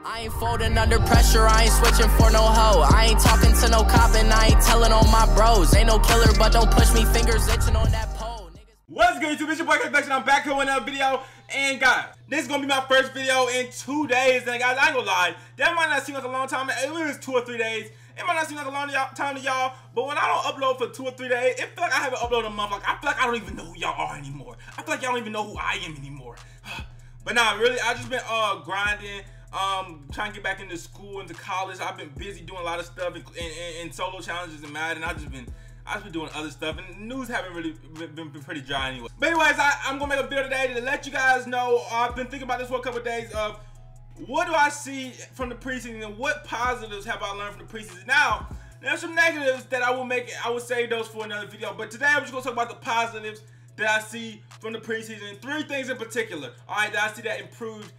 I ain't folding under pressure, I ain't switching for no hoe. I ain't talking to no cop and I ain't telling on my bros. Ain't no killer, but don't push me, fingers itching on that pole. What's good, YouTube? It's your boy Convection. I'm back here with another video. And guys, this is gonna be my first video in 2 days. And guys, I ain't gonna lie, that might not seem like a long time. It was 2 or 3 days. It might not seem like a long time to y'all, but when I don't upload for 2 or 3 days, it feels like I haven't uploaded a month. Like, I feel like I don't even know who y'all are anymore. I feel like y'all don't even know who I am anymore. But nah, really, I just been grinding. Trying to get back into school, into college. I've been busy doing a lot of stuff in solo challenges and Madden. I've just been doing other stuff, and the news haven't really been pretty dry anyway. But anyways, I'm gonna make a video today to let you guys know. I've been thinking about this for a couple of days of what do I see from the preseason and what positives have I learned from the preseason. Now, there's some negatives that I will save those for another video. But today I'm just gonna talk about the positives that I see from the preseason. 3 things in particular. All right, that I see that improved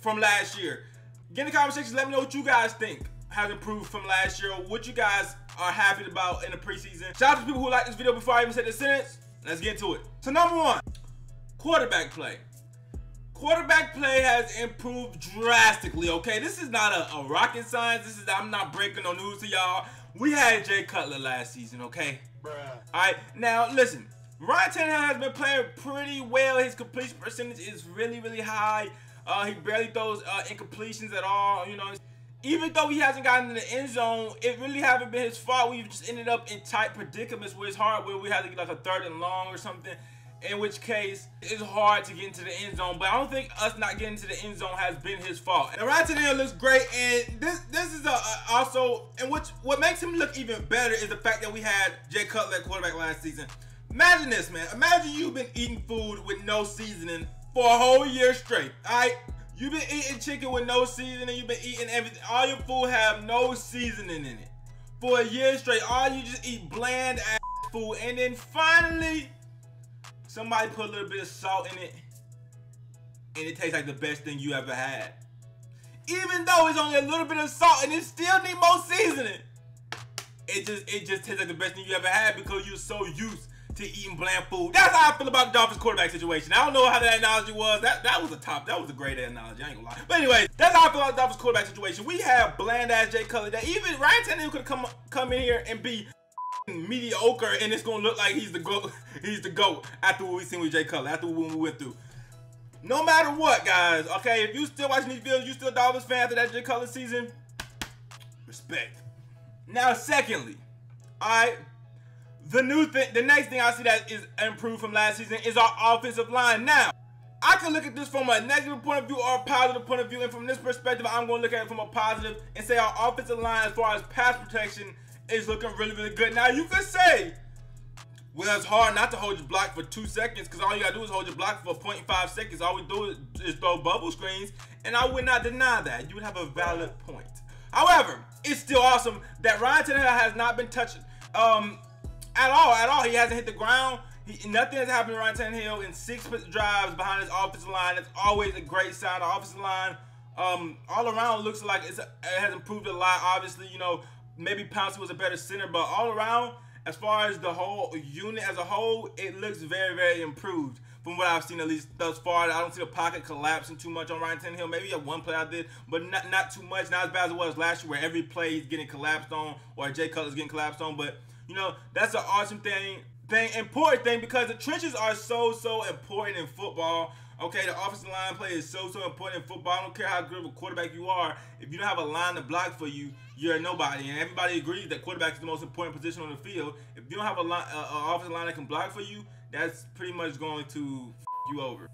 from last year. Get in the comment section, let me know what you guys think has improved from last year, what you guys are happy about in the preseason. Shout out to people who like this video before I even say the sentence. Let's get into it. So number 1, quarterback play. Quarterback play has improved drastically, okay? This is not a rocket science. I'm not breaking no news to y'all. We had Jay Cutler last season, okay? Bruh. All right, now listen. Ryan Tannehill has been playing pretty well. His completion percentage is really, really high. He barely throws incompletions at all, you know. Even though he hasn't gotten in the end zone, it really haven't been his fault. We've just ended up in tight predicaments where it's hard, where we had to get like a 3rd and long or something, in which case it's hard to get into the end zone. But I don't think us not getting to the end zone has been his fault. And Ryan Tannehill looks great, and this is also, and what makes him look even better is the fact that we had Jay Cutler at quarterback last season. Imagine this, man. Imagine you've been eating food with no seasoning for a whole year straight, alright? You've been eating chicken with no seasoning, you've been eating everything. All your food have no seasoning in it. For a year straight, all you just eat bland ass food. And then finally, somebody put a little bit of salt in it, and it tastes like the best thing you ever had. Even though it's only a little bit of salt and it still need more seasoning, it just tastes like the best thing you ever had because you're so used to eating bland food. That's how I feel about the Dolphins quarterback situation. I don't know how that analogy was. That was a great analogy. I ain't gonna lie. But anyway, that's how I feel about the Dolphins quarterback situation. We have bland ass Jay Cutler that even Ryan Tannehill could come in here and be mediocre, and it's gonna look like he's the GOAT. He's the GOAT after what we seen with Jay Cutler, after what we went through. No matter what, guys. Okay, if you still watching these videos, you still a Dolphins fan after that Jay Cutler season, respect. Now, secondly, alright. The next thing I see that is improved from last season is our offensive line. Now, I can look at this from a negative point of view or a positive point of view, and from this perspective, I'm going to look at it from a positive and say our offensive line, as far as pass protection, is looking really, really good. Now, you could say, well, it's hard not to hold your block for 2 seconds because all you got to do is hold your block for 0.5 seconds. All we do is throw bubble screens, and I would not deny that. You would have a valid point. However, it's still awesome that Ryan Tannehill has not been touched at all. He hasn't hit the ground. Nothing has happened to Ryan Tannehill in 6 drives behind his offensive line. That's always a great sign. The offensive line, all around, looks like it has improved a lot. Obviously, you know, maybe Pouncey was a better center, but all around, as far as the whole unit as a whole, it looks very, very improved from what I've seen, at least thus far. I don't see the pocket collapsing too much on Ryan Tannehill. Maybe at one play I did, but not too much. Not as bad as it was last year, where every play he's getting collapsed on, or Jay Cutler's getting collapsed on. But you know, that's an awesome important thing, because the trenches are so important in football. Okay, the offensive line play is so important in football. I don't care how good of a quarterback you are. If you don't have a line to block for you, you're a nobody. And everybody agrees that quarterback is the most important position on the field. If you don't have an offensive line that can block for you, that's pretty much going to f you over.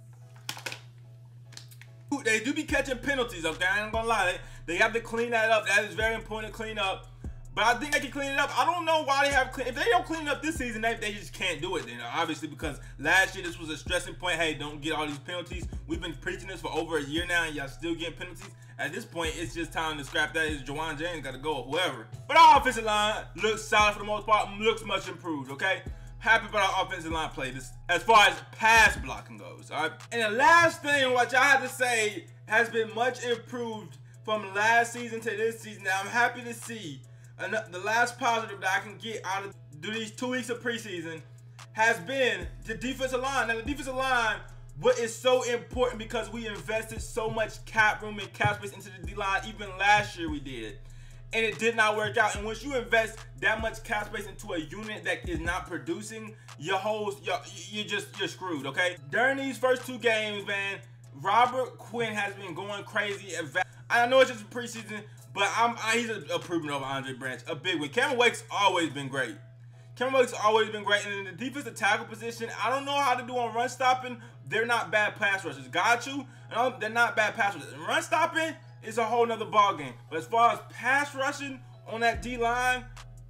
They do be catching penalties, okay? I ain't gonna lie. They have to clean that up. That is very important to clean up. But I think they can clean it up. I don't know why they have if they don't clean it up this season, they just can't do it then. Obviously, because last year this was a stressing point. Hey, don't get all these penalties. We've been preaching this for over a year now, and y'all still getting penalties. At this point, it's just time to scrap that. It's Juwan James got to go, or whoever. But our offensive line looks solid for the most part. Looks much improved, okay? Happy about our offensive line play this as far as pass blocking goes, all right? And the last thing, what y'all have to say, has been much improved from last season to this season. Now, I'm happy to see the last positive that I can get out of these 2 weeks of preseason has been the defensive line. Now, the defensive line What is so important because we invested so much cap room and cap space into the D-line. Even last year we did. And it did not work out. And once you invest that much cap space into a unit that is not producing, you're screwed, okay? During these first 2 games, man, Robert Quinn has been going crazy. I know it's just preseason, but he's a improvement over Andre Branch, a big one. Cameron Wake's always been great. Cameron Wake's always been great. And in the defensive tackle position, I don't know how to do on run stopping. They're not bad pass rushers. Got you? They're not bad pass rushers. Run stopping is a whole nother ballgame. But as far as pass rushing on that D-line,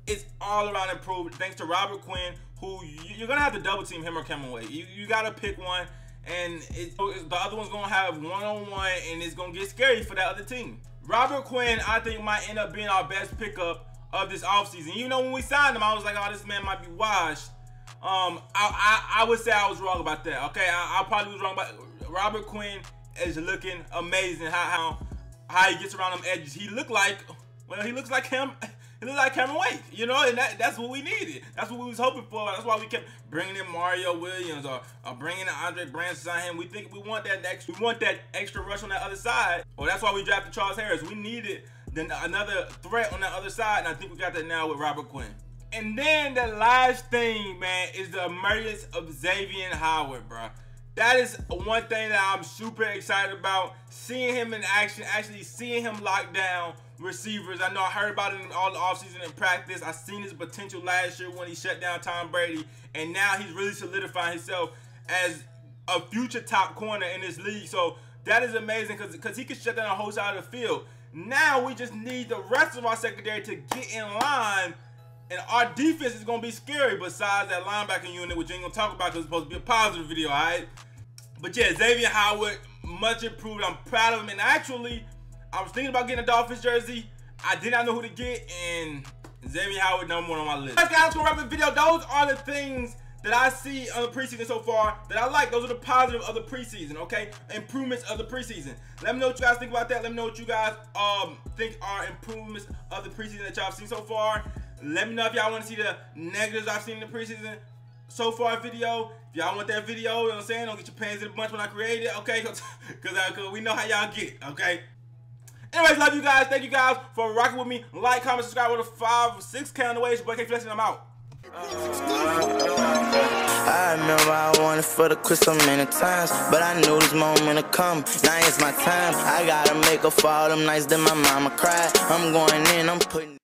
it's all around improved thanks to Robert Quinn, who you're going to have to double team him or Cameron Wake. You got to pick one, and the other one's going to have one-on-one, and it's going to get scary for that other team. Robert Quinn, I think, might end up being our best pickup of this offseason. Even though when we signed him, I was like, oh, this man might be washed. I would say I was wrong about that, okay? I probably was wrong about Robert Quinn is looking amazing. How he gets around them edges. He looks like him. He looks like Cameron Wake, you know, and that's what we needed. That's what we was hoping for. That's why we kept bringing in Mario Williams or bringing in Andre Branch on him. We think we want that extra rush on that other side. Well, that's why we drafted Charles Harris. We needed another threat on that other side, and I think we got that now with Robert Quinn. And then the last thing, man, is the emergence of Xavier Howard, bro. That is one thing that I'm super excited about. Seeing him in action, actually seeing him lock down receivers. I know I heard about it in all the offseason in practice. I seen his potential last year when he shut down Tom Brady. And now he's really solidifying himself as a future top corner in this league. So that is amazing because he can shut down a whole side of the field. Now we just need the rest of our secondary to get in line. And our defense is going to be scary besides that linebacker unit, which you ain't going to talk about because it's supposed to be a positive video, all right? But yeah, Xavier Howard, much improved. I'm proud of him. And actually, I was thinking about getting a Dolphins jersey. I did not know who to get, and Xavier Howard, number 1 on my list. Guys, let's go wrap the video. Those are the things that I see on the preseason so far that I like. Those are the positive of the preseason, okay? Improvements of the preseason. Let me know what you guys think about that. Let me know what you guys think are improvements of the preseason that y'all have seen so far. Let me know if y'all want to see the negatives I've seen in the preseason so far video. If y'all want that video, you know what I'm saying? Don't get your pants in a bunch when I create it, okay? Because we know how y'all get, okay? Anyways, love you guys. Thank you guys for rocking with me. Like, comment, subscribe with a 5 or 6 count away. It's your boy K Flexing. I'm out. I remember I wanted for the quit so many times, but I knew this moment would come. Now it's my time. I gotta make up for all them nights that my mama cried. I'm going in, I'm putting